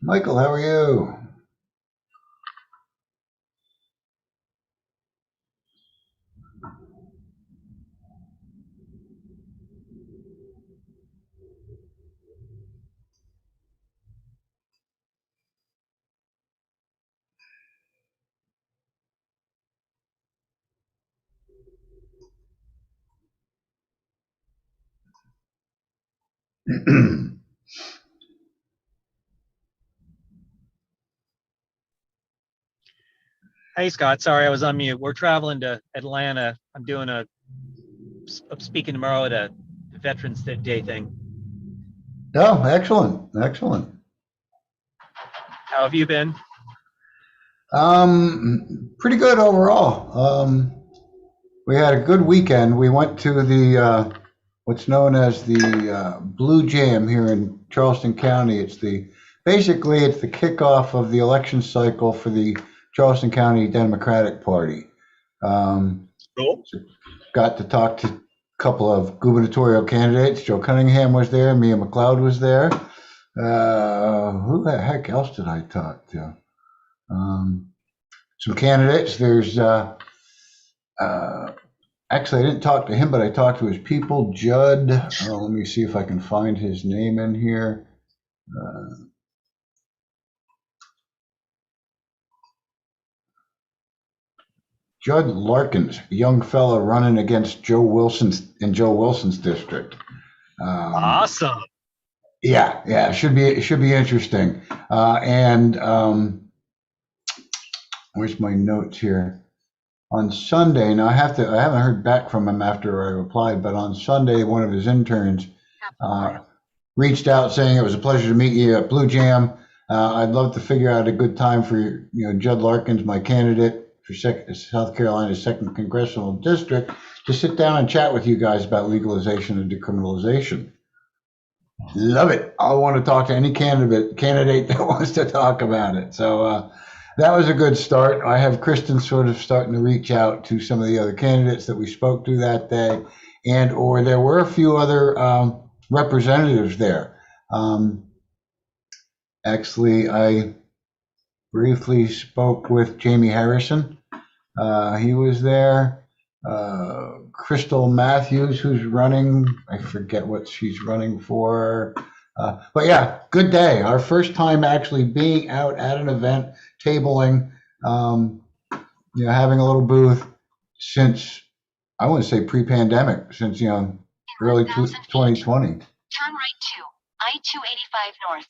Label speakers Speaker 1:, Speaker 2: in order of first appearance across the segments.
Speaker 1: Michael, how are you?
Speaker 2: Hey, Scott. Sorry, I was on mute. We're traveling to Atlanta. I'm speaking tomorrow at a Veterans Day thing.
Speaker 1: Oh, excellent, excellent.
Speaker 2: How have you been?
Speaker 1: Pretty good overall. We had a good weekend. We went to the what's known as the Blue Jam here in Charleston County. Basically it's the kickoff of the election cycle for the Charleston County Democratic Party.
Speaker 2: Cool.
Speaker 1: Got to talk to a couple of gubernatorial candidates. Joe Cunningham was there. Mia McLeod was there. Who the heck else did I talk to? Some candidates. Actually, I didn't talk to him, but I talked to his people. Judd. Let me see if I can find his name in here. Judd Larkins, a young fella running against Joe Wilson's district.
Speaker 2: Awesome.
Speaker 1: Yeah, it should be interesting. And where's my notes here? On Sunday, now I haven't heard back from him after I replied, but on Sunday, one of his interns reached out saying it was a pleasure to meet you at Blue Jam. I'd love to figure out a good time for Judd Larkins, my candidate for South Carolina's 2nd Congressional District, to sit down and chat with you guys about legalization and decriminalization. Love it. I want to talk to any candidate that wants to talk about it. So that was a good start. I have Kristen sort of starting to reach out to some of the other candidates that we spoke to that day, or there were a few other representatives there. Actually, I briefly spoke with Jamie Harrison. He was there. Crystal Matthews, who's running, I forget what she's running for. But yeah, good day. Our first time actually being out at an event, tabling, having a little booth since, I want to say pre-pandemic, since, early 2020.
Speaker 3: Turn right to I-285 North.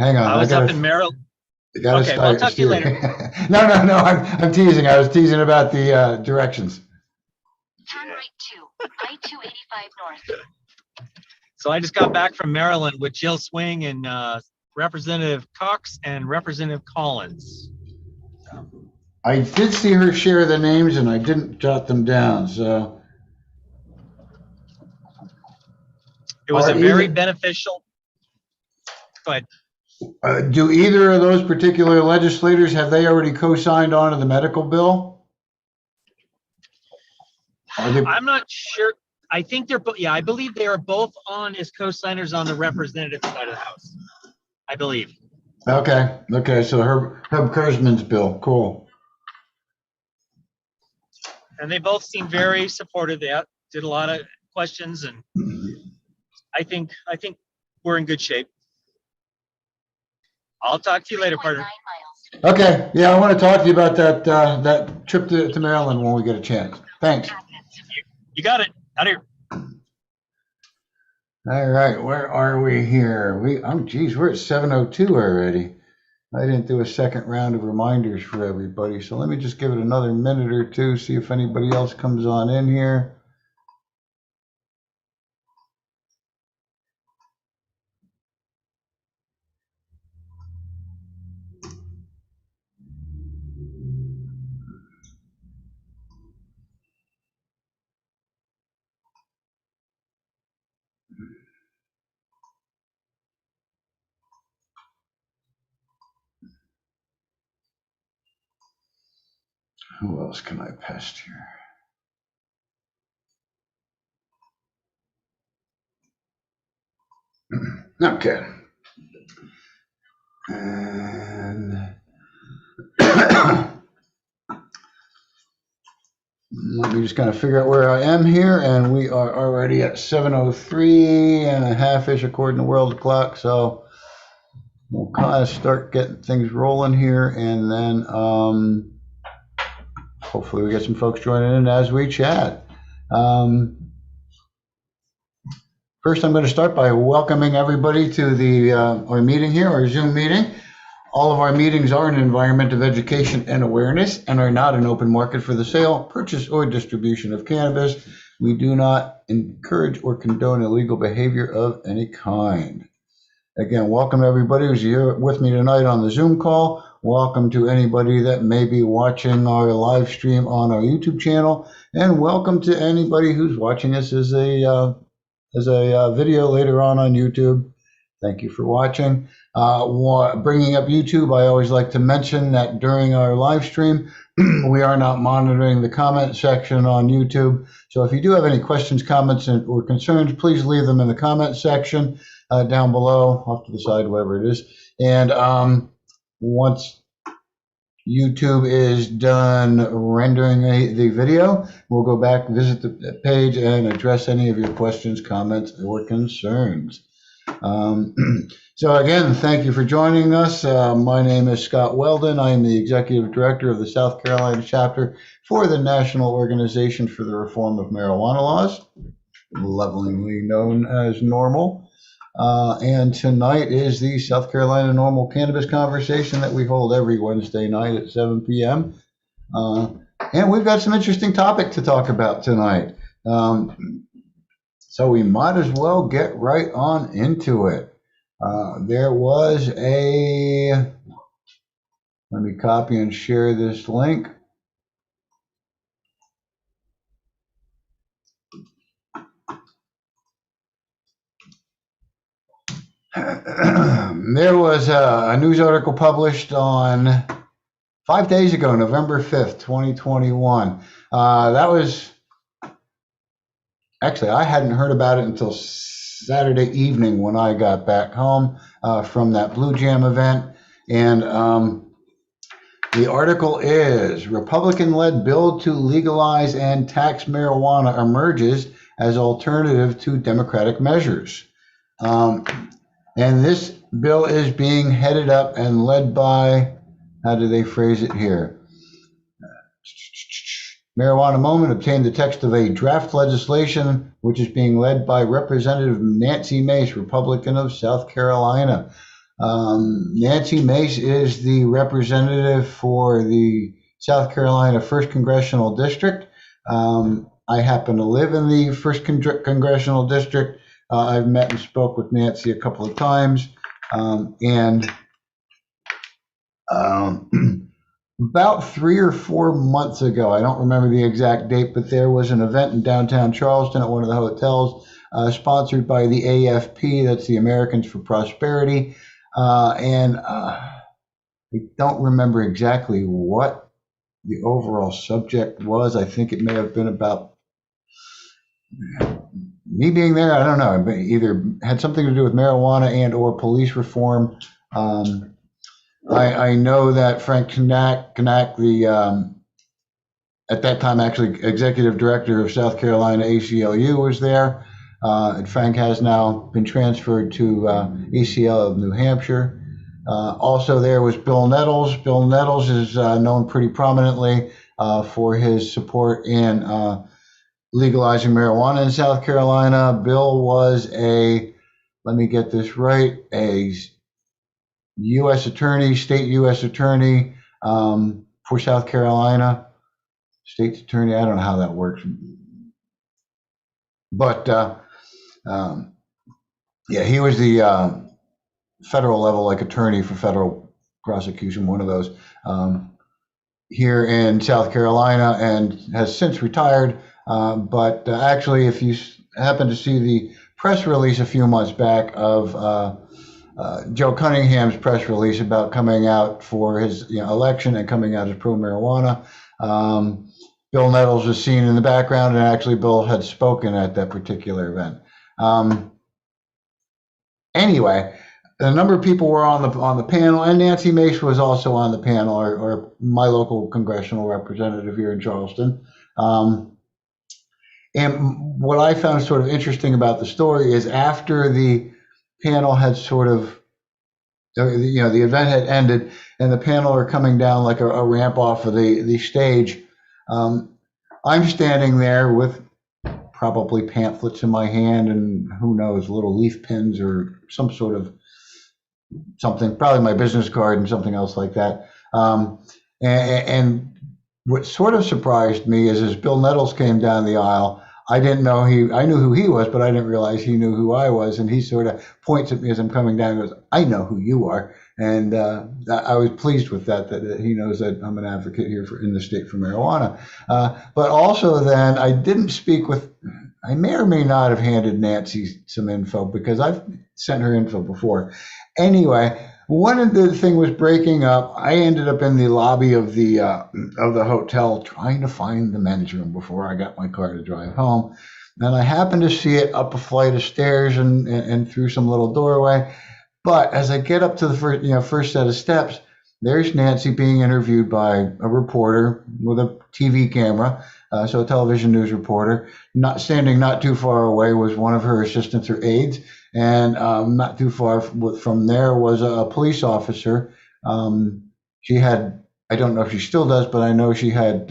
Speaker 1: Hang on.
Speaker 2: I was up in Maryland.
Speaker 1: Okay,
Speaker 2: well, I'll talk to you later.
Speaker 1: No, I'm teasing. I was teasing about the directions.
Speaker 3: Turn right to I-285 North.
Speaker 2: So I just got back from Maryland with Jill Swing and Representative Cox and Representative Collins.
Speaker 1: I did see her share the names, and I didn't jot them down. So
Speaker 2: it was a very beneficial. Go ahead.
Speaker 1: Do either of those particular legislators, have they already co-signed on to the medical bill?
Speaker 2: I'm not sure. I think they're both. Yeah, I believe they are both on as co-signers on the representative side of the House. I believe.
Speaker 1: Okay. So Herb Kurzman's bill. Cool.
Speaker 2: And they both seem very supportive. They did a lot of questions, and I think we're in good shape. I'll talk to you later, partner.
Speaker 1: Okay. Yeah, I want to talk to you about that trip to Maryland when we get a chance. Thanks.
Speaker 2: You got it. Out here.
Speaker 1: All right. Where are we here? We're at 7:02 already. I didn't do a second round of reminders for everybody, so let me just give it another minute or two, see if anybody else comes on in here. Who else can I pest here? Okay, And let me just kind of figure out where I am here, and we are already at 7:03 and a half-ish according to world clock, so we'll kind of start getting things rolling here, and then hopefully we get some folks joining in as we chat. First, I'm going to start by welcoming everybody to the our meeting here, our Zoom meeting. All of our meetings are an environment of education and awareness and are not an open market for the sale, purchase, or distribution of cannabis. We do not encourage or condone illegal behavior of any kind. Again, welcome everybody who's here with me tonight on the Zoom call. Welcome to anybody that may be watching our live stream on our YouTube channel, and welcome to anybody who's watching us as a video later on YouTube. Thank you for watching. Bringing up YouTube, I always like to mention that during our live stream, we are not monitoring the comment section on YouTube. So if you do have any questions, comments, or concerns, please leave them in the comment section down below, off to the side, wherever it is. And once YouTube is done rendering the video, we'll go back, visit the page, and address any of your questions, comments, or concerns. So again, thank you for joining us. My name is Scott Weldon. I am the Executive Director of the South Carolina Chapter for the National Organization for the Reform of Marijuana Laws, lovingly known as NORML. And tonight is the South Carolina NORML Cannabis Conversation that we hold every Wednesday night at 7 p.m. And we've got some interesting topic to talk about tonight. So we might as well get right on into it. There was let me copy and share this link. There was a news article published on 5 days ago, November 5th, 2021. That was, actually, I hadn't heard about it until Saturday evening when I got back home from that Blue Jam event. And the article is, Republican-led bill to legalize and tax marijuana emerges as alternative to Democratic measures. And this bill is being headed up and led by, how do they phrase it here? Marijuana Moment obtained the text of a draft legislation, which is being led by Representative Nancy Mace, Republican of South Carolina. Nancy Mace is the representative for the South Carolina 1st Congressional District. I happen to live in the 1st Congressional District. I've met and spoke with Nancy a couple of times. About 3 or 4 months ago, I don't remember the exact date, but there was an event in downtown Charleston at one of the hotels sponsored by the AFP, that's the Americans for Prosperity. I don't remember exactly what the overall subject was. I think it may have been about me being there. I don't know, but either had something to do with marijuana and or police reform. I know that Frank Knack, the at that time actually executive director of South Carolina ACLU, was there. And Frank has now been transferred to ACL of New Hampshire. Also there was Bill Nettles. Bill Nettles is known pretty prominently for his support in legalizing marijuana in South Carolina. Bill was let me get this right, a U.S. attorney, state U.S. attorney for South Carolina. State attorney, I don't know how that works. But yeah, he was the federal level like attorney for federal prosecution, one of those here in South Carolina, and has since retired. But actually, if you happen to see the press release a few months back of Joe Cunningham's press release about coming out for his election and coming out as pro-marijuana, Bill Nettles was seen in the background, and actually Bill had spoken at that particular event. Anyway, a number of people were on the panel, and Nancy Mace was also on the panel, or my local congressional representative here in Charleston. And what I found sort of interesting about the story is after the panel had sort of, the event had ended and the panel are coming down like a ramp off of the stage, I'm standing there with probably pamphlets in my hand and who knows, little leaf pins or some sort of something, probably my business card and something else like that. And what sort of surprised me is as Bill Nettles came down the aisle, I didn't know I knew who he was, but I didn't realize he knew who I was. And he sort of points at me as I'm coming down and goes, I know who you are. And I was pleased with that he knows that I'm an advocate here in the state for marijuana. But also then I didn't speak with, I may or may not have handed Nancy some info because I've sent her info before. Anyway, one of the thing was breaking up. I ended up in the lobby of the hotel trying to find the men's room before I got my car to drive home. And I happened to see it up a flight of stairs and through some little doorway. But as I get up to the first set of steps, there's Nancy being interviewed by a reporter with a TV camera, so a television news reporter. Not too far away was one of her assistants or aides. And not too far from there was a police officer. She had, I don't know if she still does, but I know she had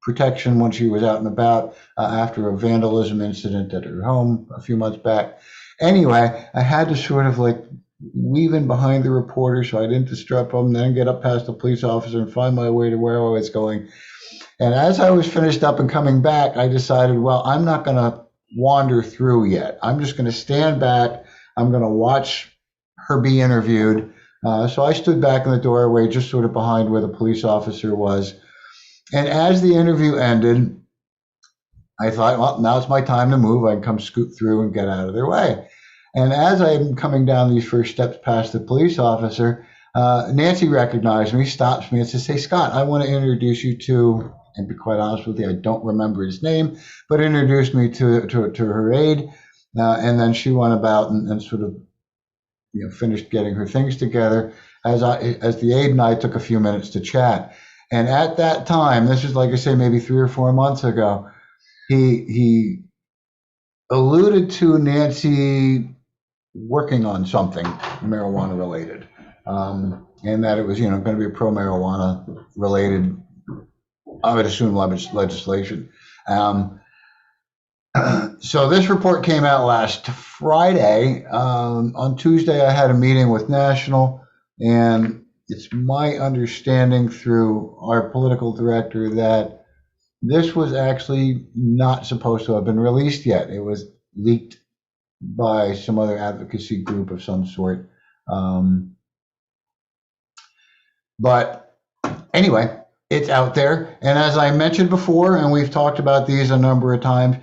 Speaker 1: protection when she was out and about after a vandalism incident at her home a few months back. Anyway, I had to sort of like weave in behind the reporter so I didn't disrupt them, then get up past the police officer and find my way to where I was going. And as I was finished up and coming back, I decided, well, I'm not going to wander through yet. I'm just going to stand back. I'm going to watch her be interviewed. So I stood back in the doorway, just sort of behind where the police officer was. And as the interview ended, I thought, well, now it's my time to move. I can come scoot through and get out of their way. And as I'm coming down these first steps past the police officer, Nancy recognized me, stops me and says, hey, Scott, I want to introduce you to, and be quite honest with you, I don't remember his name, but introduced me to her aide. And then she went about and sort of finished getting her things together as the aide and I took a few minutes to chat. And at that time, this is like I say, maybe 3 or 4 months ago, he alluded to Nancy working on something marijuana related, and that it was going to be a pro marijuana related, I would assume, legislation. So this report came out last Friday. On Tuesday, I had a meeting with National, and it's my understanding through our political director that this was actually not supposed to have been released yet. It was leaked by some other advocacy group of some sort. But anyway, it's out there. And as I mentioned before, and we've talked about these a number of times,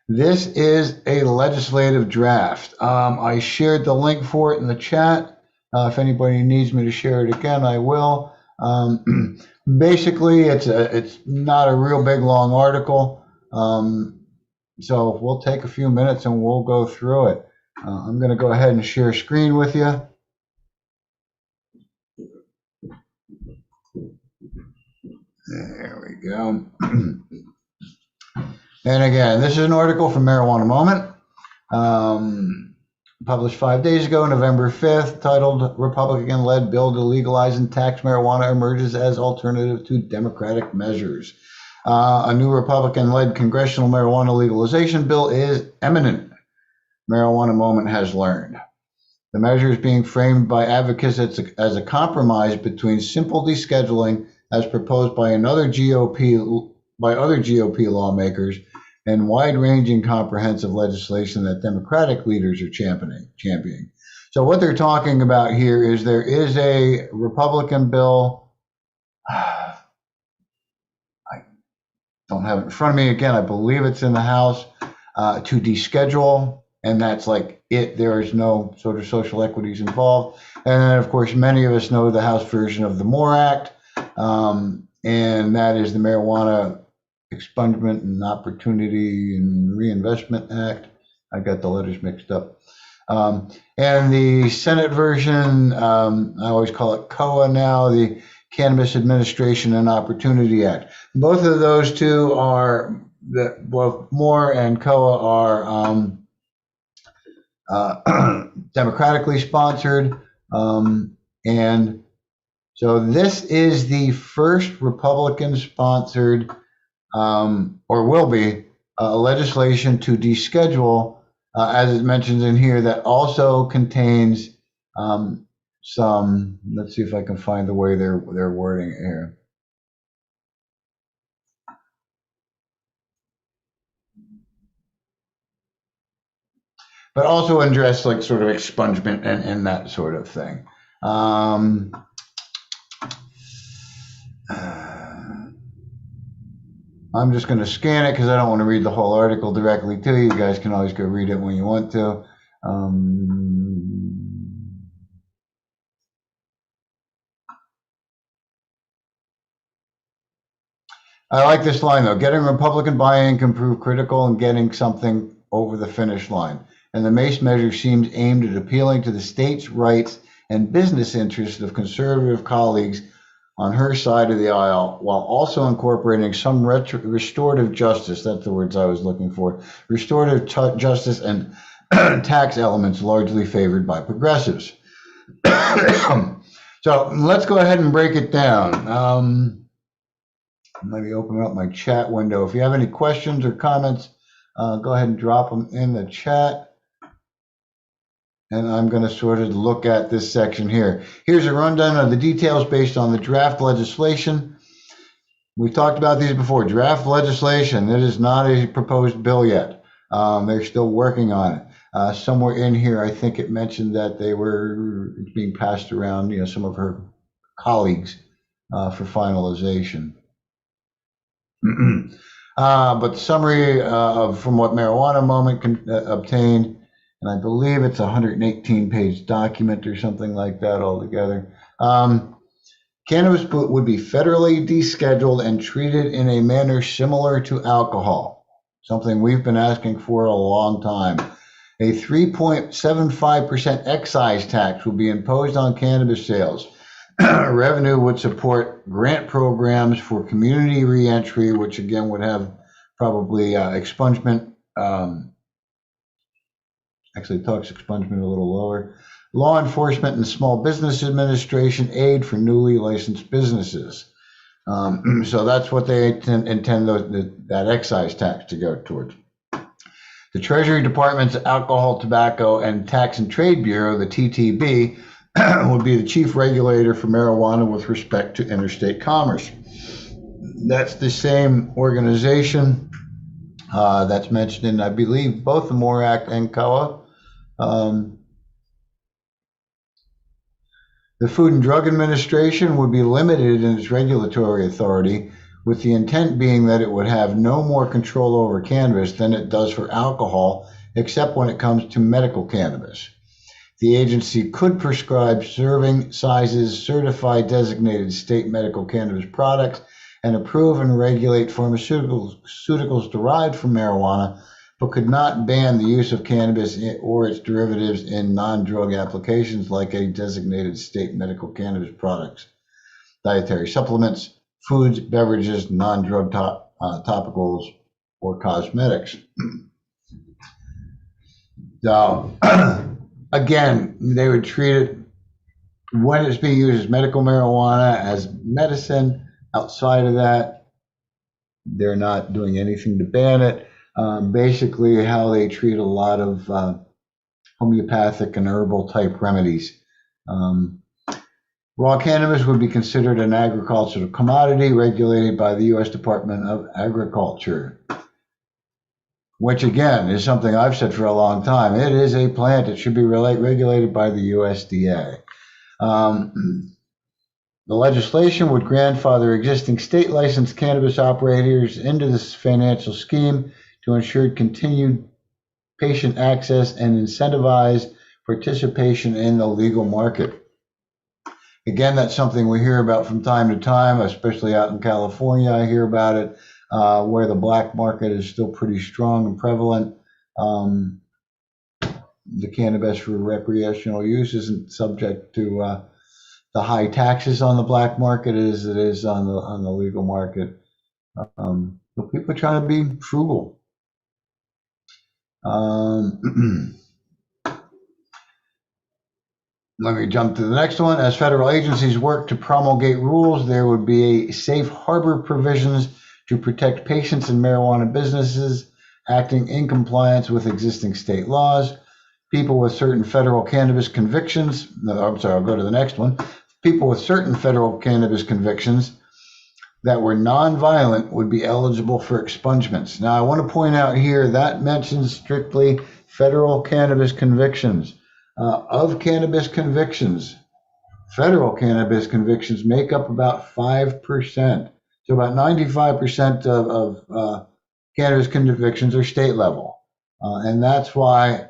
Speaker 1: this is a legislative draft. I shared the link for it in the chat. If anybody needs me to share it again, I will. Basically, it's not a real big long article. So we'll take a few minutes and we'll go through it. I'm going to go ahead and share screen with you. There we go. And again, this is an article from Marijuana Moment, published 5 days ago, November 5th, titled Republican-Led Bill to Legalize and Tax Marijuana Emerges as Alternative to Democratic Measures. A new Republican-led congressional marijuana legalization bill is imminent, Marijuana Moment has learned. The measure is being framed by advocates as a compromise between simple descheduling as proposed by other GOP lawmakers and wide-ranging comprehensive legislation that Democratic leaders are championing. So what they're talking about here is there is a Republican bill. I don't have it in front of me. Again, I believe it's in the House to deschedule, and that's like it. There is no sort of social equities involved. And then, of course, many of us know the House version of the MORE Act, and that is the Marijuana Expungement and Opportunity and Reinvestment Act. I got the letters mixed up. And the Senate version, I always call it COA now, the Cannabis Administration and Opportunity Act. Both of those two are, both Moore and COA are democratically sponsored. And so this is the first Republican-sponsored, or will be, legislation to deschedule, as it mentions in here, that also contains some, let's see if I can find the way they're wording it here. But also address like sort of expungement and that sort of thing. I'm just going to scan it because I don't want to read the whole article directly to you. You guys can always go read it when you want to. I like this line though. Getting Republican buy-in can prove critical in getting something over the finish line. And the Mace measure seems aimed at appealing to the state's rights and business interests of conservative colleagues on her side of the aisle, while also incorporating some restorative justice, that's the words I was looking for, restorative justice and tax elements largely favored by progressives. So let's go ahead and break it down. Maybe open up my chat window. If you have any questions or comments, go ahead and drop them in the chat. And I'm going to sort of look at this section here. Here's a rundown of the details based on the draft legislation. We've talked about these before. Draft legislation. It is not a proposed bill yet. They're still working on it. Somewhere in here, I think it mentioned that it's being passed around, some of her colleagues for finalization. But summary from what Marijuana Moment can obtain. And I believe it's a 118-page document or something like that altogether. Cannabis would be federally descheduled and treated in a manner similar to alcohol, something we've been asking for a long time. A 3.75% excise tax will be imposed on cannabis sales. Revenue would support grant programs for community reentry, which again would have probably expungement. Actually, it talks expungement a little lower. Law enforcement and small business administration aid for newly licensed businesses. So that's what they intend that excise tax to go towards. The Treasury Department's Alcohol, Tobacco, and Tax and Trade Bureau, the TTB, would be the chief regulator for marijuana with respect to interstate commerce. That's the same organization that's mentioned in, I believe, both the MORE Act and COA. The Food and Drug Administration would be limited in its regulatory authority, with the intent being that it would have no more control over cannabis than it does for alcohol, except when it comes to medical cannabis. The agency could prescribe serving sizes, certify designated state medical cannabis products, and approve and regulate pharmaceuticals derived from marijuana, but could not ban the use of cannabis or its derivatives in non-drug applications like a designated state medical cannabis products, dietary supplements, foods, beverages, non-drug topicals, or cosmetics. So, again, they would treat it, when it's being used as medical marijuana, as medicine. Outside of that, they're not doing anything to ban it. Basically, how they treat a lot of homeopathic and herbal type remedies. Raw cannabis would be considered an agricultural commodity regulated by the U.S. Department of Agriculture, which again is something I've said for a long time. It is a plant. It should be regulated by the USDA. The legislation would grandfather existing state licensed cannabis operators into this financial scheme to ensure continued patient access and incentivize participation in the legal market. Again, that's something we hear about from time to time, especially out in California. I hear about it, where the black market is still pretty strong and prevalent. the cannabis for recreational use isn't subject to the high taxes on the black market as it is on the legal market. But people are trying to be frugal. Let me jump to the next one. As federal agencies work to promulgate rules, there would be a safe harbor provisions to protect patients and marijuana businesses acting in compliance with existing state laws. People with certain federal cannabis convictions, no, I'm sorry, I'll go to the next one. People with certain federal cannabis convictions that were nonviolent would be eligible for expungements. Now, I want to point out here that mentions strictly federal cannabis convictions. Of cannabis convictions, federal cannabis convictions make up about 5%. So about 95% of cannabis convictions are state level. And that's why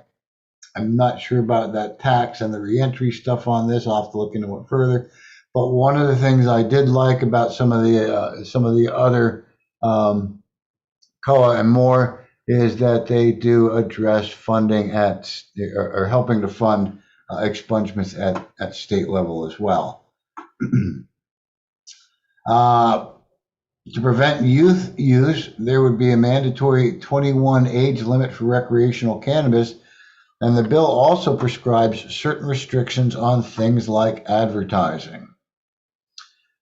Speaker 1: I'm not sure about that tax and the reentry stuff on this. I'll have to look into it further. But one of the things I did like about some of the other COA and more is that they do address funding or helping to fund expungements at state level as well. To prevent youth use, there would be a mandatory 21 age limit for recreational cannabis, and the bill also prescribes certain restrictions on things like advertising.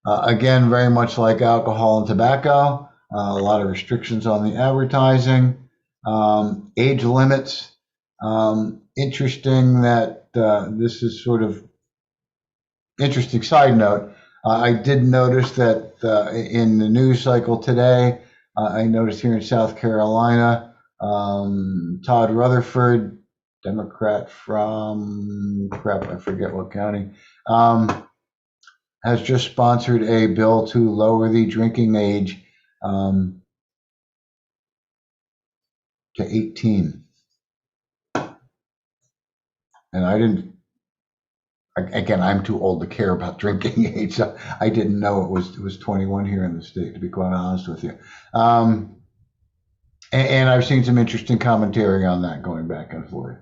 Speaker 1: Again, very much like alcohol and tobacco, a lot of restrictions on the advertising, age limits. Interesting that this is sort of interesting side note. I did notice that in the news cycle today, I noticed here in South Carolina, Todd Rutherford, Democrat from, I forget what county, has just sponsored a bill to lower the drinking age to 18. And I didn't, again, I'm too old to care about drinking age. So I didn't know it was 21 here in the state, to be quite honest with you. And I've seen some interesting commentary on that going back and forth.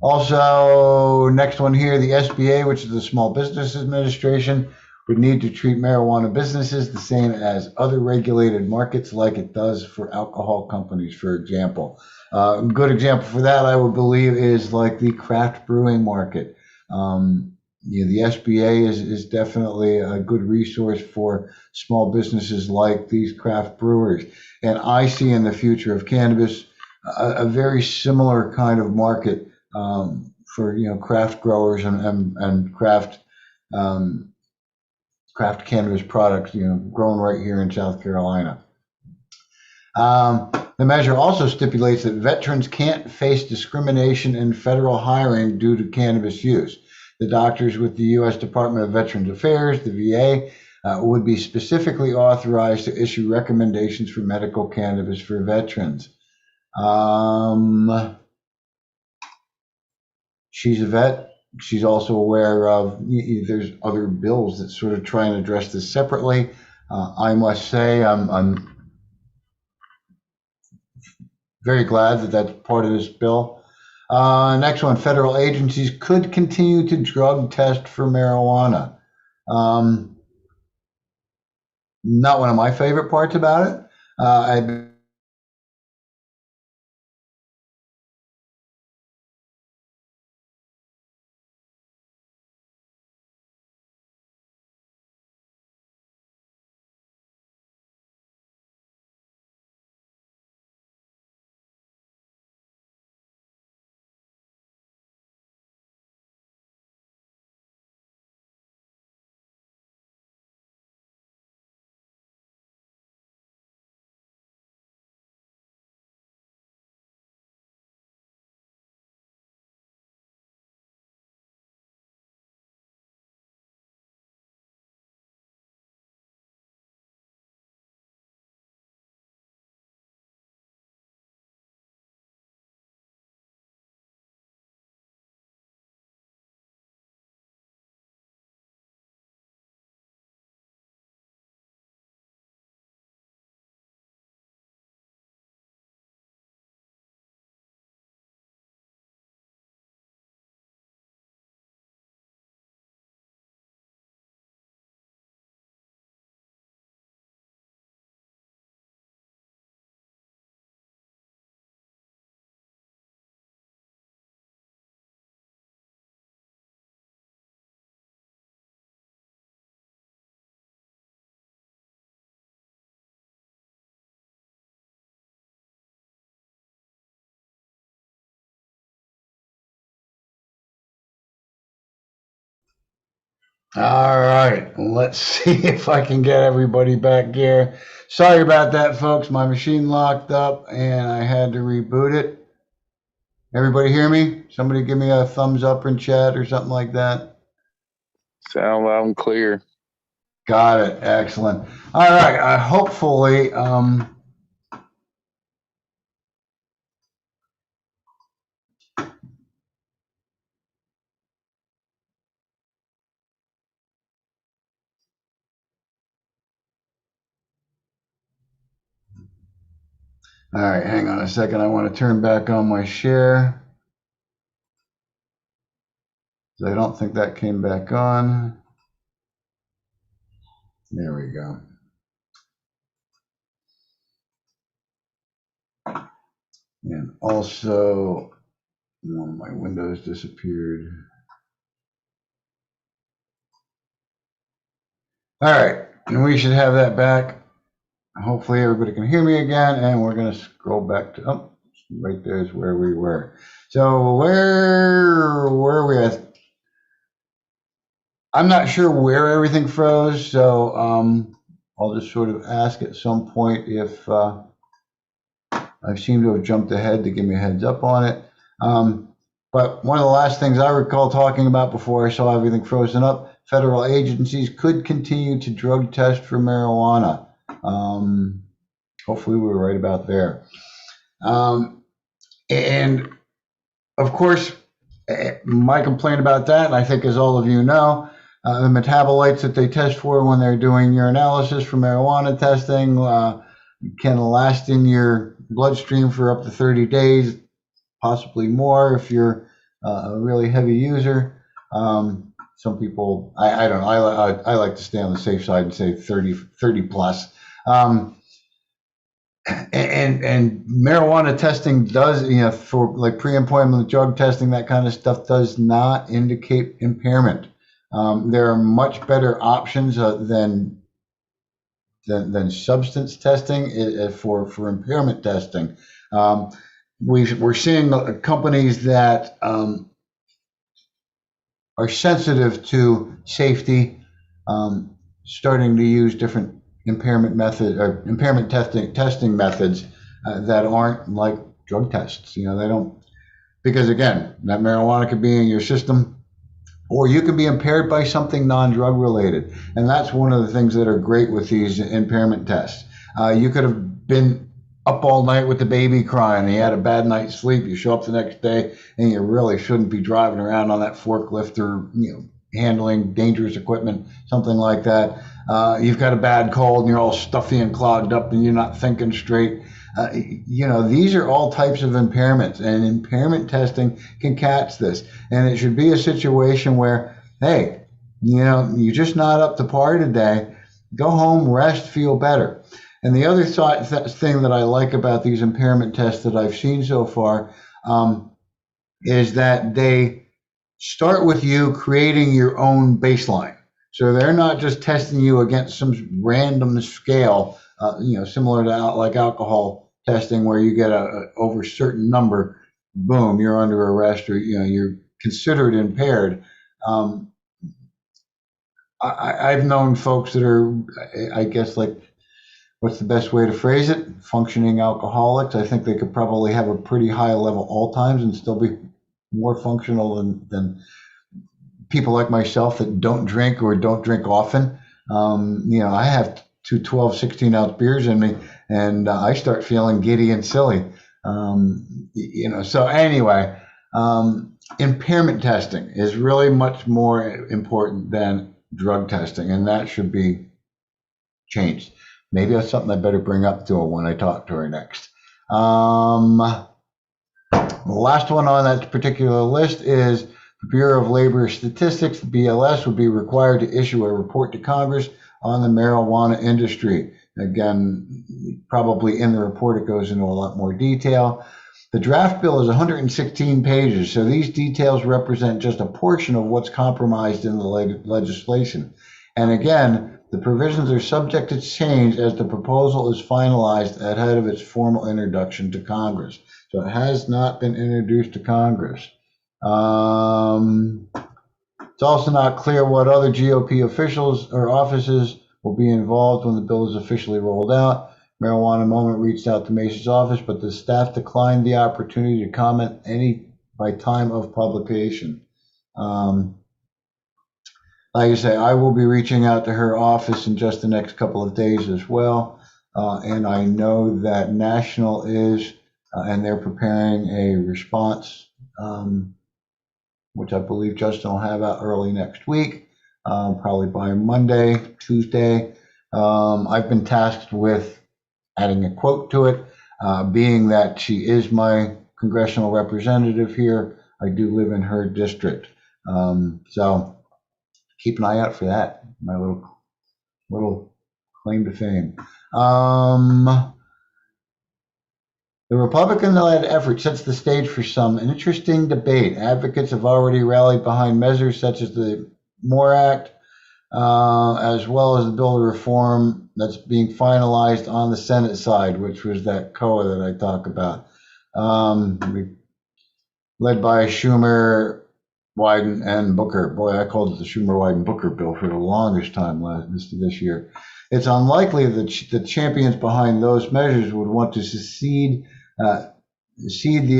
Speaker 1: Also, next one here, the SBA, which is the Small Business Administration, would need to treat marijuana businesses the same as other regulated markets like it does for alcohol companies, for example. A good example for that, I would believe, is like the craft brewing market. The SBA is definitely a good resource for small businesses like these craft brewers. And I see in the future of cannabis a very similar kind of market for craft growers and craft cannabis products grown right here in South Carolina. The measure also stipulates that veterans can't face discrimination in federal hiring due to cannabis use. The doctors with the U.S. Department of Veterans Affairs, the VA, would be specifically authorized to issue recommendations for medical cannabis for veterans. She's a vet. She's also aware of there's other bills that sort of try and address this separately. I must say I'm very glad that that's part of this bill. Next one, federal agencies could continue to drug test for marijuana. Not one of my favorite parts about it. I've All right, let's see if I can get everybody back here. Sorry about that, folks. My machine locked up and I had to reboot it. Everybody hear me? Somebody give me a thumbs up in chat or something like that.
Speaker 4: Sound loud and clear.
Speaker 1: Got it. Excellent. All right. Hopefully, all right, hang on a second. I want to turn back on my share. I don't think that came back on. There we go. And also, one of my windows disappeared. All right, and we should have that back. Hopefully everybody can hear me again, and we're going to scroll back to, oh, right there is where we were. So where were we at? I'm not sure where everything froze, so I'll just sort of ask at some point if I seem to have jumped ahead to give me a heads up on it. But one of the last things I recall talking about before I saw everything frozen up, federal agencies could continue to drug test for marijuana. Hopefully we were right about there. And of course, my complaint about that, and I think as all of you know, the metabolites that they test for when they're doing urinalysis for marijuana testing can last in your bloodstream for up to 30 days, possibly more if you're a really heavy user. Some people, I don't know, I like to stay on the safe side and say 30 plus. And marijuana testing does, for like pre-employment drug testing, that kind of stuff does not indicate impairment. There are much better options than substance testing for impairment testing. We're seeing companies that are sensitive to safety starting to use different impairment testing methods that aren't like drug tests. They don't, because again, that marijuana could be in your system, or you could be impaired by something non-drug related. And that's one of the things that are great with these impairment tests. You could have been up all night with the baby crying, and you had a bad night's sleep. You show up the next day and you really shouldn't be driving around on that forklift or, handling dangerous equipment, something like that. You've got a bad cold and you're all stuffy and clogged up and you're not thinking straight. These are all types of impairments, and impairment testing can catch this. And it should be a situation where, hey, you're just not up to par today. Go home, rest, feel better. And the other thing that I like about these impairment tests that I've seen so far is that they start with you creating your own baseline. So they're not just testing you against some random scale, similar to like alcohol testing, where you get over a certain number, boom, you're under arrest, or you're considered impaired. I've known folks that are, I guess, like, what's the best way to phrase it? Functioning alcoholics. I think they could probably have a pretty high level all times and still be more functional than people like myself that don't drink or don't drink often. I have two 12, 16-ounce beers in me, and I start feeling giddy and silly. So anyway, impairment testing is really much more important than drug testing, and that should be changed. Maybe that's something I better bring up to her when I talk to her next. The last one on that particular list is the Bureau of Labor Statistics. The BLS would be required to issue a report to Congress on the marijuana industry. Again, probably in the report it goes into a lot more detail. The draft bill is 116 pages, so these details represent just a portion of what's compromised in the legislation. And again, the provisions are subject to change as the proposal is finalized ahead of its formal introduction to Congress. So it has not been introduced to Congress. It's also not clear what other GOP officials or offices will be involved when the bill is officially rolled out. Marijuana Moment reached out to Mace's office, but the staff declined the opportunity to comment any by time of publication. Like I say, I will be reaching out to her office in just the next couple of days as well. And I know that National is, and they're preparing a response, which I believe Justin will have out early next week, probably by Monday, Tuesday. I've been tasked with adding a quote to it, being that she is my congressional representative here. I do live in her district. So keep an eye out for that. My little claim to fame. The Republican-led effort sets the stage for some interesting debate. Advocates have already rallied behind measures such as the MORE Act, as well as the bill to reform that's being finalized on the Senate side, which was that COA that I talk about, led by Schumer, Wyden, and Booker. Boy, I called it the Schumer, Wyden, Booker bill for the longest time this year. It's unlikely that the champions behind those measures would want to cede the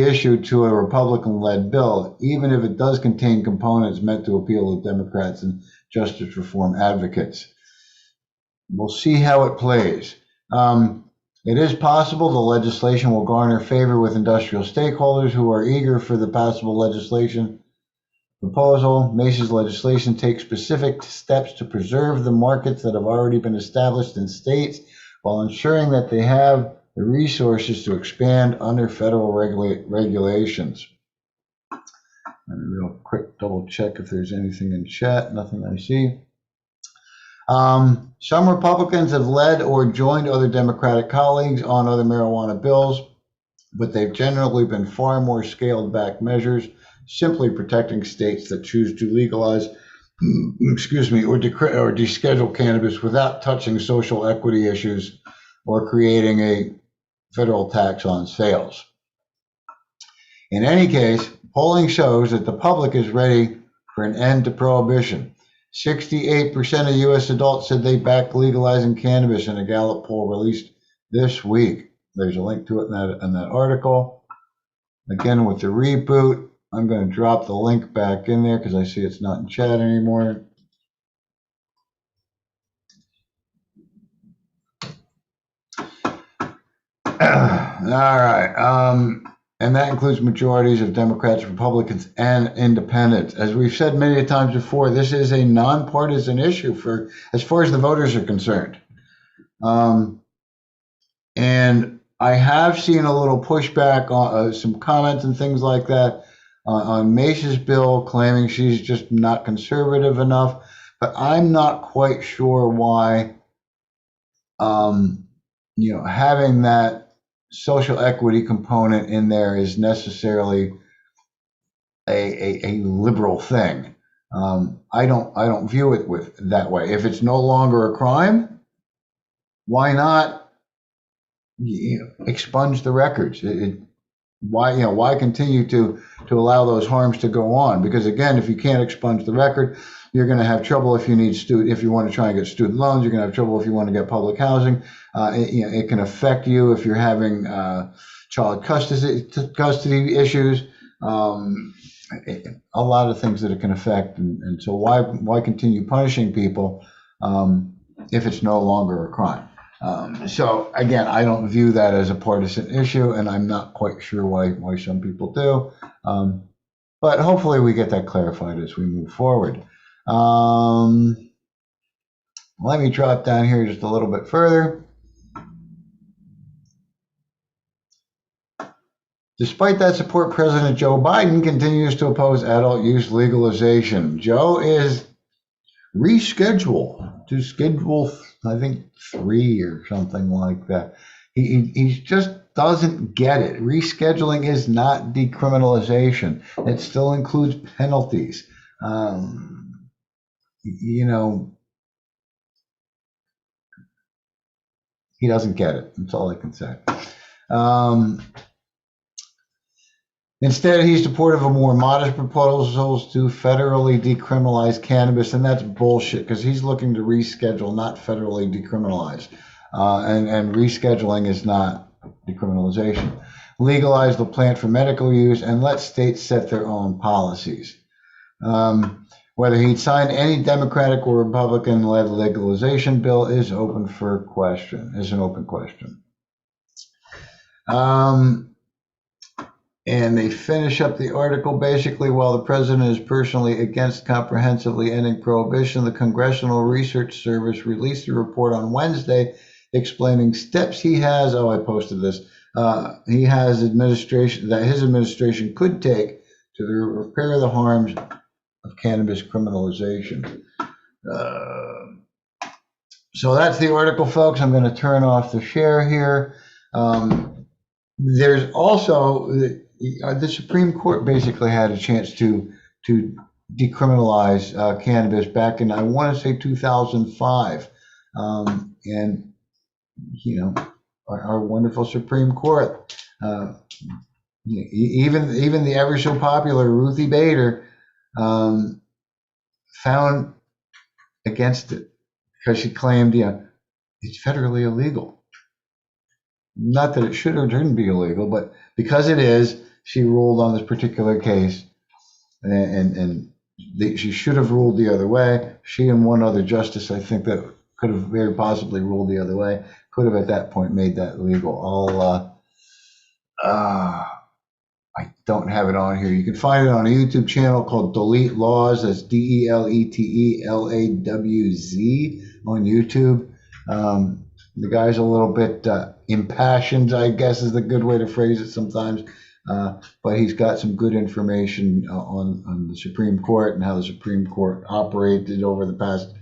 Speaker 1: issue to a Republican-led bill, even if it does contain components meant to appeal to Democrats and justice reform advocates. We'll see how it plays. It is possible the legislation will garner favor with industrial stakeholders who are eager for the passable legislation proposal. Mace's legislation takes specific steps to preserve the markets that have already been established in states while ensuring that they have the resources to expand under federal regulations. Let me real quick double check if there's anything in chat. Nothing I see. Some Republicans have led or joined other Democratic colleagues on other marijuana bills, but they've generally been far more scaled back measures, simply protecting states that choose to legalize, or deschedule cannabis without touching social equity issues or creating a federal tax on sales. In any case, polling shows that the public is ready for an end to prohibition. 68% of U.S. adults said they back legalizing cannabis in a Gallup poll released this week. There's a link to it in that article. Again, with the reboot, I'm going to drop the link back in there because I see it's not in chat anymore. All right. And that includes majorities of Democrats, Republicans, and independents. As we've said many times before, this is a nonpartisan issue for as far as the voters are concerned. And I have seen a little pushback on some comments and things like that on Mace's bill, claiming she's just not conservative enough. But I'm not quite sure why, having that social equity component in there is necessarily a liberal thing. I don't view it that way. If it's no longer a crime, why not expunge the records? Why continue to allow those harms to go on? Because again, if you can't expunge the record, you're going to have trouble if you want to try and get student loans. You're going to have trouble if you want to get public housing. It can affect you if you're having child custody issues. A lot of things that it can affect, and so why continue punishing people if it's no longer a crime? So again, I don't view that as a partisan issue, and I'm not quite sure why some people do. But hopefully we get that clarified as we move forward. Let me drop down here just a little bit further. Despite that support, President Joe Biden continues to oppose adult use legalization. Joe is rescheduled to schedule, I think, 3 or something like that. He just doesn't get it. Rescheduling is not decriminalization. It still includes penalties. He doesn't get it. That's all I can say. Instead, he's supportive of more modest proposals to federally decriminalize cannabis, and that's bullshit because he's looking to reschedule, not federally decriminalize. And rescheduling is not decriminalization. Legalize the plant for medical use and let states set their own policies. Whether he'd sign any Democratic or Republican-led legalization bill is an open question. And they finish up the article basically, while the president is personally against comprehensively ending prohibition, the Congressional Research Service released a report on Wednesday explaining steps he has, I posted this, he has his administration could take to repair the harms of cannabis criminalization. So that's the article, folks. I'm going to turn off the share here. There's also the Supreme Court basically had a chance to decriminalize cannabis back in, I want to say, 2005, and you know, our wonderful Supreme Court, even the ever so popular Ruthie Bader, found against it because she claimed, it's federally illegal. Not that it should or shouldn't be illegal, but because it is, she ruled on this particular case, and she should have ruled the other way. She and one other justice, I think, that could have very possibly ruled the other way, could have at that point made that legal. I don't have it on here. You can find it on a YouTube channel called Delete Laws. That's DELETELAWZ on YouTube. The guy's a little bit impassioned, I guess is the good way to phrase it sometimes. But he's got some good information on the Supreme Court and how the Supreme Court operated over the past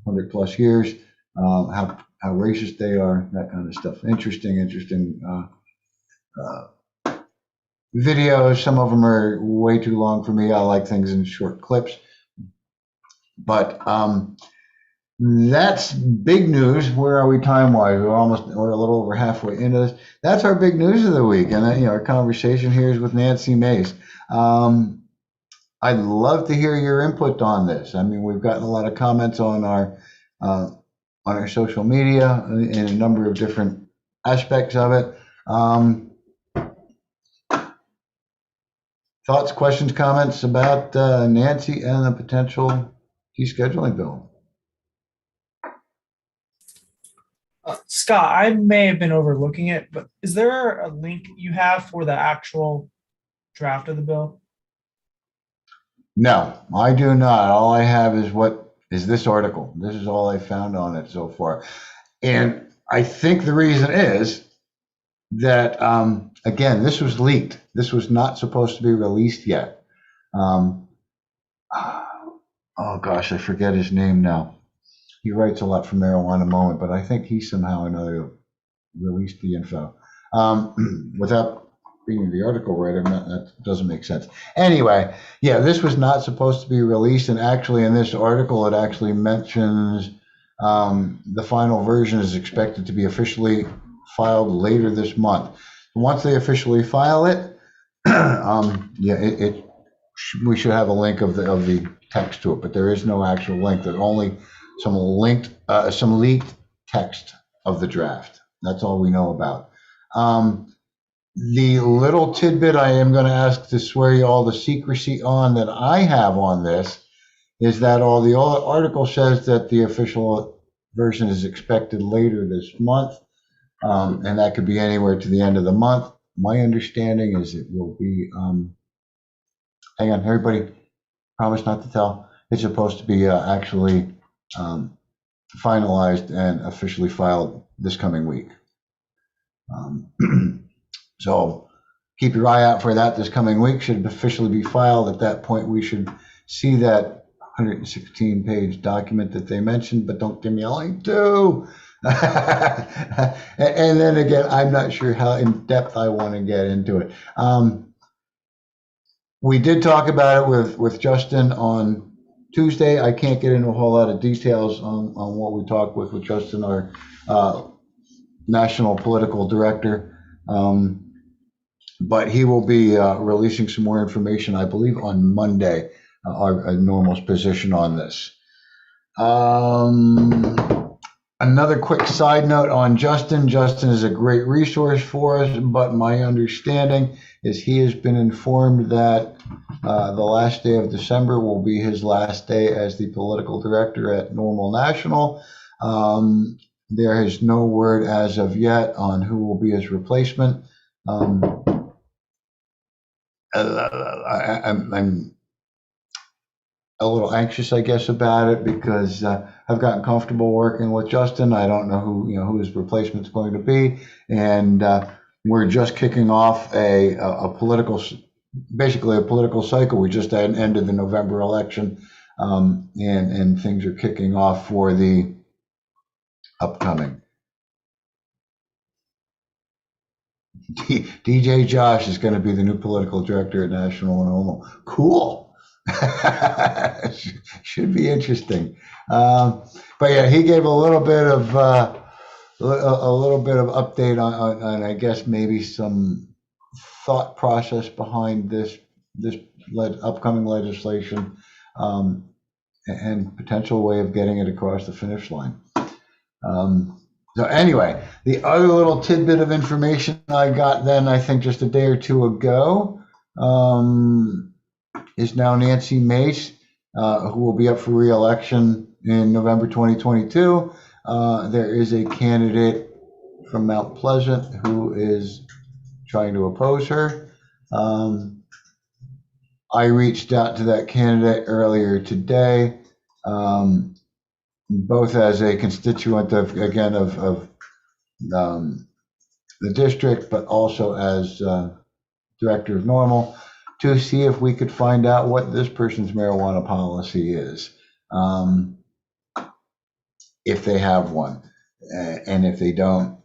Speaker 1: 100+ years, how racist they are, that kind of stuff. Interesting videos. Some of them are way too long for me. I like things in short clips. But that's big news. Where are we time-wise? We're a little over halfway into this. That's our big news of the week. And our conversation here is with Nancy Mace. I'd love to hear your input on this. I mean, we've gotten a lot of comments on our social media in a number of different aspects of it. Thoughts, questions, comments about Nancy and the potential descheduling bill?
Speaker 5: Scott, I may have been overlooking it, but is there a link you have for the actual draft of the bill?
Speaker 1: No, I do not. All I have is this article. This is all I found on it so far. And I think the reason is that, again, this was leaked. This was not supposed to be released yet. Oh gosh, I forget his name now. He writes a lot for Marijuana Moment, but I think he somehow or another released the info. Without reading the article right, that doesn't make sense. Anyway, yeah, this was not supposed to be released, and actually in this article it actually mentions the final version is expected to be officially filed later this month. Once they officially file it, we should have a link of the text to it, but there is no actual link. There's only some leaked text of the draft. That's all we know about. The little tidbit I am going to ask to swear you all the secrecy on that I have on this is that all the article says that the official version is expected later this month, and that could be anywhere to the end of the month. My understanding is it will be, hang on, everybody, promise not to tell. It's supposed to be actually finalized and officially filed this coming week. So keep your eye out for that this coming week. Should officially be filed. At that point, we should see that 116-page document that they mentioned, but don't give me a link to. And then again, I'm not sure how in depth I want to get into it. We did talk about it with Justin on Tuesday. I can't get into a whole lot of details on what we talked with Justin, our national political director. but he will be releasing some more information, I believe, on Monday, our normal's position on this. Another quick side note on Justin. Justin is a great resource for us, but my understanding is he has been informed that the last day of December will be his last day as the political director at Normal National. There is no word as of yet on who will be his replacement. I'm a little anxious, I guess, about it because I've gotten comfortable working with Justin. I don't know who his replacement's going to be, and we're just kicking off basically a political cycle. We just ended the November election, and things are kicking off for the upcoming. DJ Josh is going to be the new political director at National and Normal. Cool. Should be interesting. But yeah, he gave a little bit of update on I guess maybe some thought process behind this upcoming legislation, and potential way of getting it across the finish line. So anyway, the other little tidbit of information I got then, I think just a day or two ago, is now Nancy Mace, who will be up for re-election in November 2022. There is a candidate from Mount Pleasant who is trying to oppose her. I reached out to that candidate earlier today, both as a constituent of the district, but also as director of Normal, to see if we could find out what this person's marijuana policy is, if they have one, and if they don't,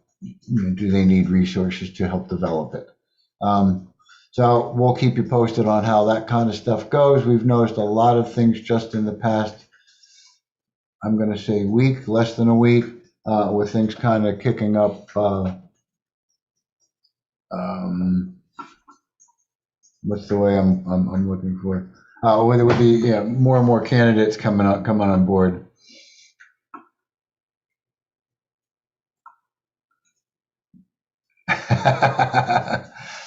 Speaker 1: do they need resources to help develop it? So we'll keep you posted on how that kind of stuff goes. We've noticed a lot of things just in the past, I'm going to say week, less than a week, with things kind of kicking up. What's the way I'm looking for? With the more and more candidates coming on board.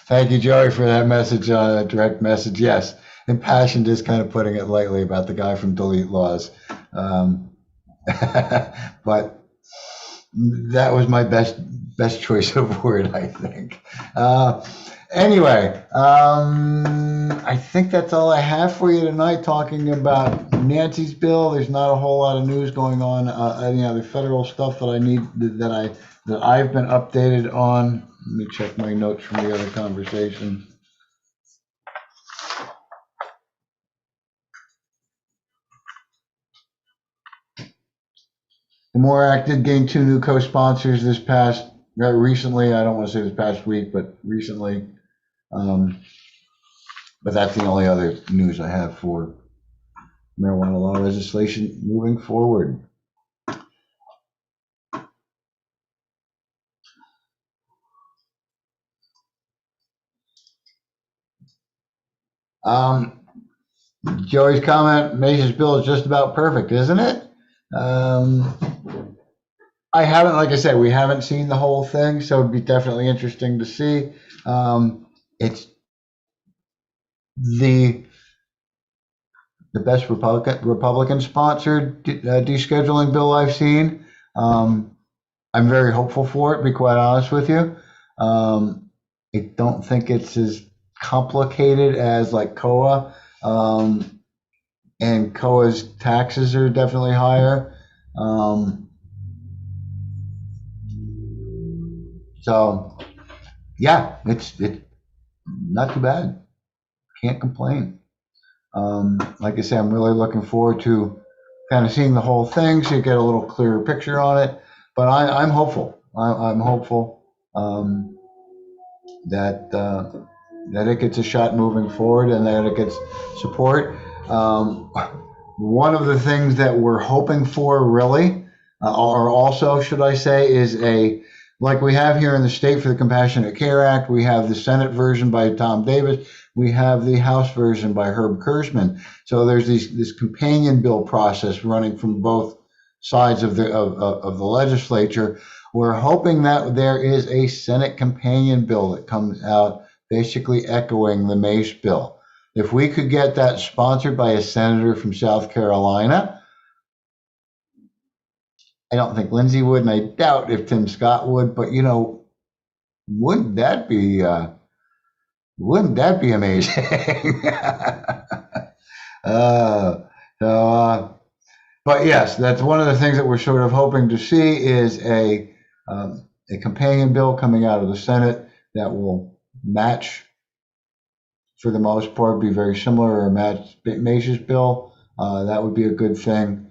Speaker 1: Thank you, Joey, for that message, direct message. Yes, impassioned is kind of putting it lightly about the guy from Delete Laws. But that was my best choice of word, I think. Anyway, I think that's all I have for you tonight, talking about Nancy's bill. There's not a whole lot of news going on. Any other federal stuff that I need that I've been updated on. Let me check my notes from the other conversation. The More Act did gain 2 new co-sponsors recently. I don't want to say this past week, but recently. But that's the only other news I have for marijuana law legislation moving forward. Joey's comment, Mace's bill is just about perfect, isn't it? I haven't, like I said, we haven't seen the whole thing, so it'd be definitely interesting to see. It's the best Republican sponsored descheduling bill I've seen. I'm very hopeful for it, to be quite honest with you. I don't think it's as complicated as like COA, and COA's taxes are definitely higher. So yeah, it's not too bad. Can't complain. Like I said, I'm really looking forward to kind of seeing the whole thing so you get a little clearer picture on it. But I'm hopeful. I'm hopeful that it gets a shot moving forward and that it gets support. One of the things that we're hoping for, really, or also, should I say, is a like we have here in the state for the Compassionate Care Act, we have the Senate version by Tom Davis, we have the House version by Herb Kurzman. So there's this companion bill process running from both sides of the legislature. We're hoping that there is a Senate companion bill that comes out basically echoing the Mace bill. If we could get that sponsored by a senator from South Carolina, I don't think Lindsay would, and I doubt if Tim Scott would, but you know, wouldn't that be amazing? But yes, that's one of the things that we're sort of hoping to see is a companion bill coming out of the Senate that will match, for the most part, be very similar or match Mace's bill. That would be a good thing.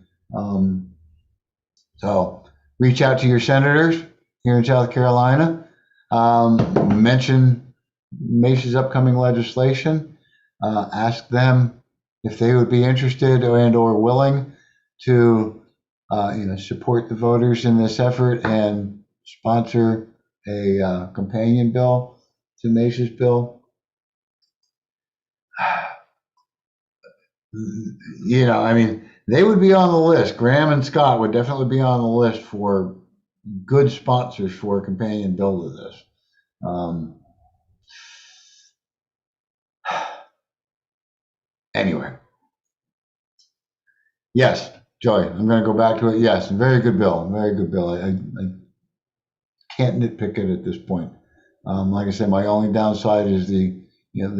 Speaker 1: So reach out to your senators here in South Carolina. Mention Mace's upcoming legislation. Ask them if they would be interested and or willing to support the voters in this effort and sponsor a companion bill to Mace's bill. I mean, they would be on the list. Graham and Scott would definitely be on the list for good sponsors for a companion bill to this. Anyway. Yes, Joy, I'm going to go back to it. Yes, very good bill. Very good bill. I can't nitpick it at this point. Like I said, my only downside is the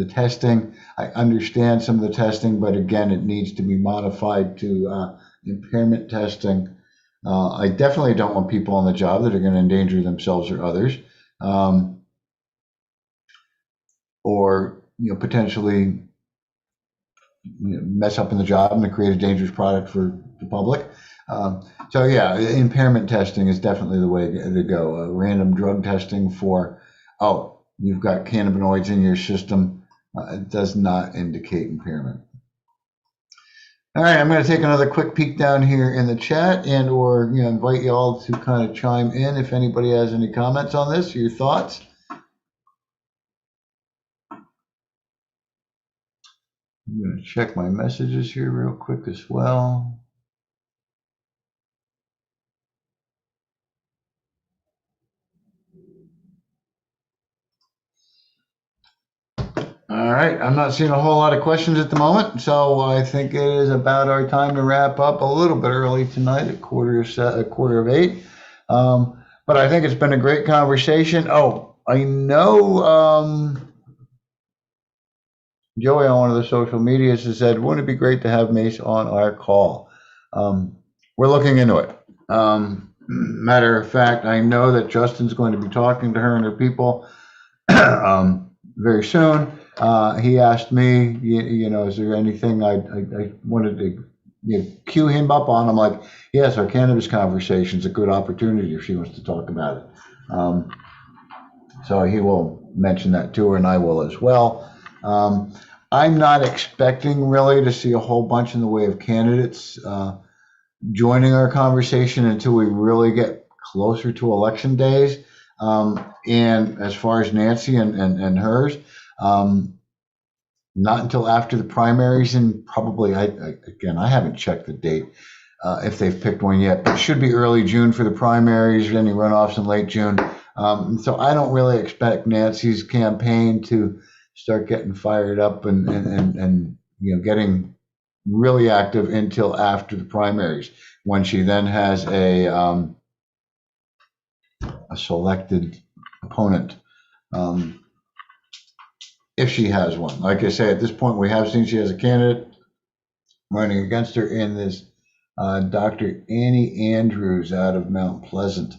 Speaker 1: testing. I understand some of the testing, but again, it needs to be modified to impairment testing. I definitely don't want people on the job that are going to endanger themselves or others, or potentially mess up in the job and create a dangerous product for the public. So yeah, impairment testing is definitely the way to go. Random drug testing for, you've got cannabinoids in your system, it does not indicate impairment. All right, I'm going to take another quick peek down here in the chat and or invite you all to kind of chime in if anybody has any comments on this, your thoughts. I'm going to check my messages here real quick as well. All right, I'm not seeing a whole lot of questions at the moment, so I think it is about our time to wrap up a little bit early tonight at quarter of 8. But I think it's been a great conversation. I know Joey on one of the social medias has said, wouldn't it be great to have Mace on our call? We're looking into it. Matter of fact, I know that Justin's going to be talking to her and her people very soon. He asked me, is there anything I wanted to cue him up on? I'm like, yes, our cannabis conversation is a good opportunity if she wants to talk about it. So he will mention that to her, and I will as well. I'm not expecting really to see a whole bunch in the way of candidates joining our conversation until we really get closer to election days. And as far as Nancy and hers, not until after the primaries, and probably, I haven't checked the date if they've picked one yet, but it should be early June for the primaries, any runoffs in late June. So I don't really expect Nancy's campaign to start getting fired up and getting really active until after the primaries, when she then has a selected opponent, if she has one. Like I say, at this point, we have seen she has a candidate running against her in this Dr. Annie Andrews out of Mount Pleasant.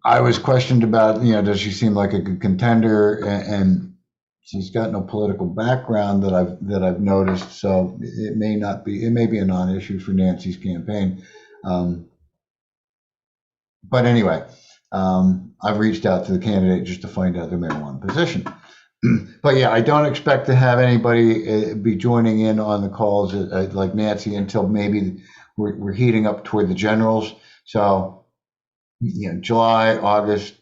Speaker 1: I was questioned about, does she seem like a good contender? And she's got no political background that I've noticed, so it may be a non-issue for Nancy's campaign. But anyway, I've reached out to the candidate just to find out their marijuana position. But yeah, I don't expect to have anybody be joining in on the calls like Nancy until maybe we're heating up toward the generals. So, July, August,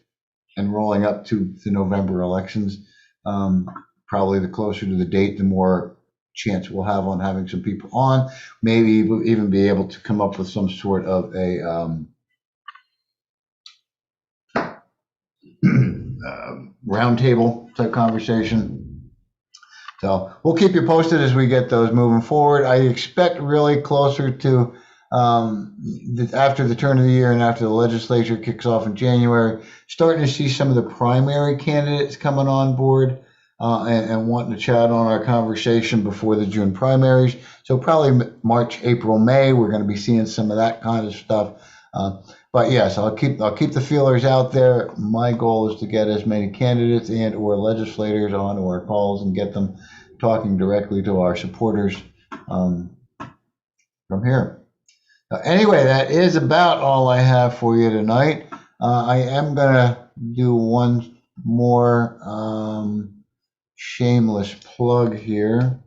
Speaker 1: and rolling up to the November elections. Probably the closer to the date, the more chance we'll have on having some people on. Maybe we'll even be able to come up with some sort of a roundtable type conversation. So we'll keep you posted as we get those moving forward. I expect really closer to after the turn of the year and after the legislature kicks off in January, starting to see some of the primary candidates coming on board and wanting to chat on our conversation before the June primaries. So probably March, April, May, we're going to be seeing some of that kind of stuff. But yes, I'll keep the feelers out there. My goal is to get as many candidates and or legislators onto our calls and get them talking directly to our supporters from here. Anyway, that is about all I have for you tonight. I am going to do one more shameless plug here.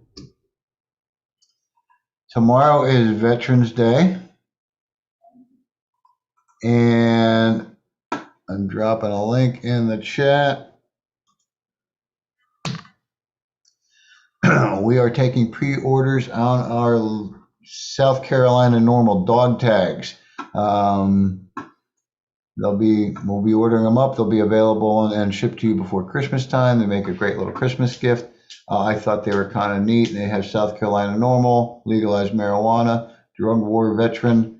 Speaker 1: Tomorrow is Veterans Day. And I'm dropping a link in the chat. We are taking pre-orders on our South Carolina normal dog tags. We'll be ordering them up. They'll be available and shipped to you before Christmas time. They make a great little Christmas gift. I thought they were kind of neat. They have South Carolina normal, legalized marijuana, drug war veteran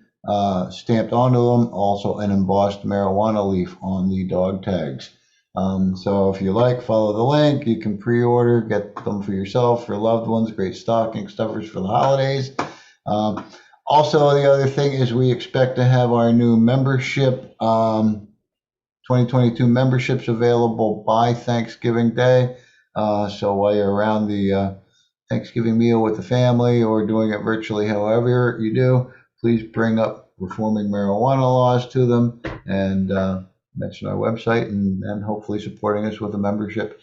Speaker 1: stamped onto them. Also an embossed marijuana leaf on the dog tags. So if you like, follow the link. You can pre-order, get them for yourself, for loved ones. Great stocking stuffers for the holidays. Also, the other thing is we expect to have our new membership, 2022 memberships available by Thanksgiving Day. So while you're around the Thanksgiving meal with the family or doing it virtually, however you do, please bring up reforming marijuana laws to them and mention our website and hopefully supporting us with a membership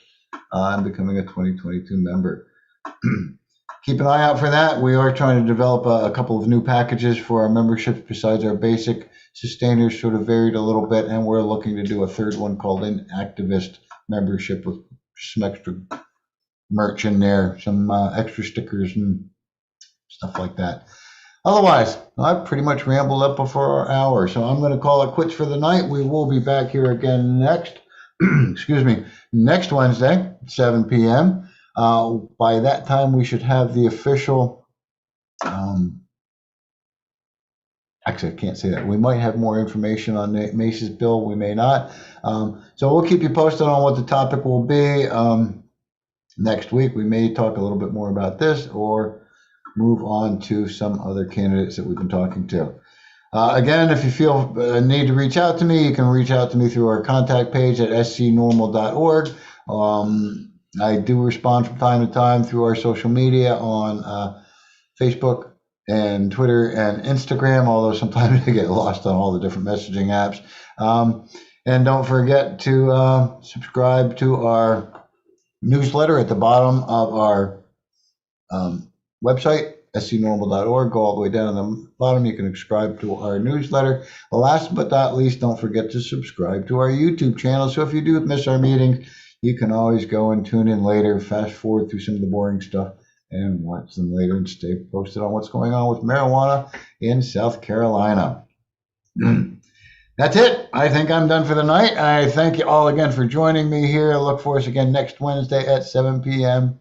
Speaker 1: and becoming a 2022 member. Keep an eye out for that. We are trying to develop a couple of new packages for our memberships besides our basic sustainers, sort of varied a little bit, and we're looking to do a third one called an activist membership with some extra merch in there, some extra stickers and stuff like that. Otherwise, I've pretty much rambled up before our hour, so I'm going to call it quits for the night. We will be back here again next Wednesday, 7 p.m. By that time, we should have the official, actually, I can't say that. We might have more information on Mace's bill. We may not. So we'll keep you posted on what the topic will be. Next week, we may talk a little bit more about this or move on to some other candidates that we've been talking to. Again, if you feel a need to reach out to me, you can reach out to me through our contact page at scnormal.org. I do respond from time to time through our social media on Facebook and Twitter and Instagram, although sometimes I get lost on all the different messaging apps. And don't forget to subscribe to our newsletter at the bottom of our website, scnormal.org. Go all the way down to the bottom. You can subscribe to our newsletter. Last but not least, don't forget to subscribe to our YouTube channel. So if you do miss our meetings, you can always go and tune in later, fast forward through some of the boring stuff and watch them later and stay posted on what's going on with marijuana in South Carolina. That's it. I think I'm done for the night. I thank you all again for joining me here. Look for us again next Wednesday at 7 p.m.